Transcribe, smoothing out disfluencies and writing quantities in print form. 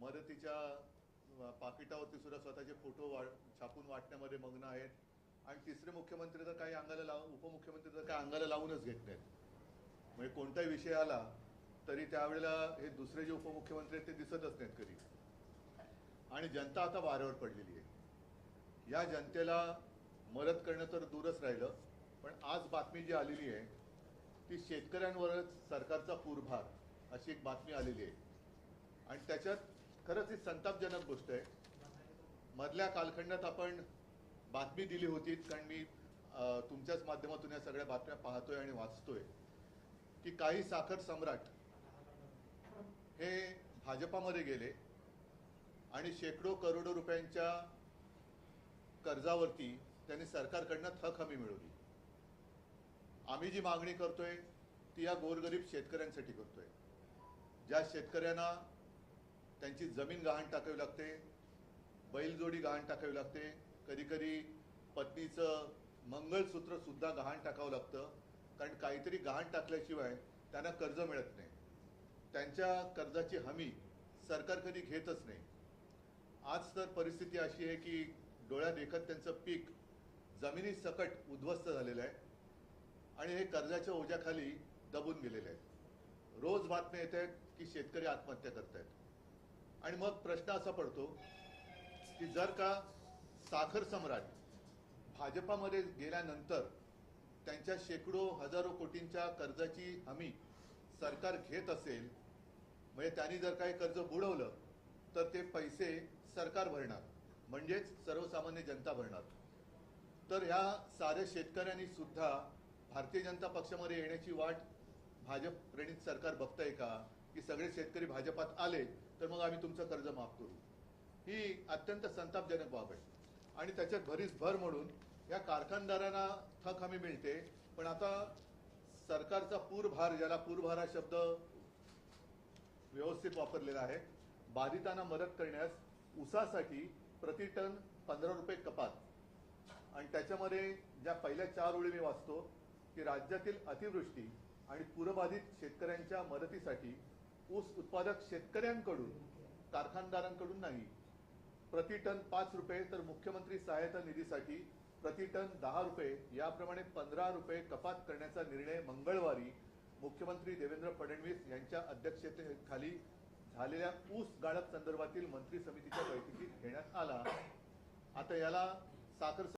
मदतीच्या पाकिटावरती सुद्धा स्वतःचे फोटो छापून वाटण्यामध्ये मग्न आहेत. आणि तिसरे मुख्यमंत्री तर काही अंगाला उपमुख्यमंत्री तर काही अंगाला लावूनच घेत नाहीत. म्हणजे कोणताही विषय आला तरी त्यावेळेला हे दुसरे जे उपमुख्यमंत्री आहेत ते दिसतच नाहीत कधी. आणि जनता आता वाऱ्यावर पडलेली आहे. या जनतेला मदत करणं तर दूरच राहिलं, पण आज बातमी जी आलेली आहे ती शेतकऱ्यांवरच सरकारचा पूरभार अशी एक बातमी आलेली आहे. आणि त्याच्यात खरंच ही संतापजनक गोष्ट आहे. मधल्या कालखंडात आपण बातमी दिली होती, कारण मी तुमच्याच माध्यमातून या सगळ्या बातम्या पाहतोय आणि वाचतोय की काही साखर सम्राट हे भाजपामध्ये गेले आणि शेकडो करोडो रुपयांच्या कर्जावरती त्यांनी सरकारकडनं थक हमी मिळवली. आम्ही जी मागणी करतोय ती या गोरगरीब शेतकऱ्यांसाठी करतोय. ज्या शेतकऱ्यांना त्यांची जमीन गहाण टाकावी लागते, बैलजोडी गहाण टाकावी लागते, कधी कधी पत्नीचं मंगळसूत्र सुद्धा गहाण टाकावं लागतं, कारण काहीतरी गहाण टाकल्याशिवाय त्यांना कर्ज मिळत नाही. त्यांच्या कर्जाची हमी सरकार कधी घेतच नाही. आज तर परिस्थिती अशी आहे की डोळ्यात देखत त्यांचं पीक जमिनीसकट उद्ध्वस्त झालेलं आहे आणि हे कर्जाच्या ओझ्याखाली दबून गेलेले आहेत. रोज बातम्या येत आहेत की शेतकरी आत्महत्या करत आहेत. आणि मग प्रश्न असा पडतो की जर का साखर सम्राट भाजपामध्ये गेल्यानंतर त्यांच्या शेकडो हजारो कोटींच्या कर्जाची हमी सरकार घेत असेल, म्हणजे त्यांनी जर काही कर्ज बुडवलं तर ते पैसे सरकार भरणार, म्हणजेच सर्वसामान्य जनता भरणार. तर ह्या साऱ्या शेतकऱ्यांनी सुद्धा भारतीय जनता पक्षामध्ये येण्याची वाट भाजप प्रणित सरकार बघतंय का, की सगळे शेतकरी भाजपात आले तर मग आम्ही तुमचं कर्ज माफ करू. ही अत्यंत संतापजनक बाब आहे. आणि त्याच्यात भरीस भर म्हणून या कारखानदारांना थक हमी मिळते, पण आता सरकारचा पूरभार, ज्याला पूरभार हा शब्द व्यवस्थित वापरलेला आहे, बाधितांना मदत करण्यास ऊसासाठी प्रति टन 15 रुपये कपात. आणि त्याच्यामध्ये ज्या पहिल्या 4 ओळी मी वाचतो की राज्यातील अतिवृष्टी आणि पूरबाधित शेतकऱ्यांच्या मदतीसाठी ऊस उत्पादक शेतकऱ्यांकडून, कारखानदारांकडून नाही, प्रति टन 5 रुपये, तर मुख्यमंत्री सहायता निधीसाठी प्रति टन 10 रुपये, याप्रमाणे 15 रुपये कपात करण्याचा निर्णय मंगळवारी मुख्यमंत्री देवेंद्र फडणवीस यांच्या अध्यक्षतेखाली झालेल्या ऊस गाळप संदर्भातील मंत्री समितीच्या बैठकीत घेण्यात आला. आता याला साखर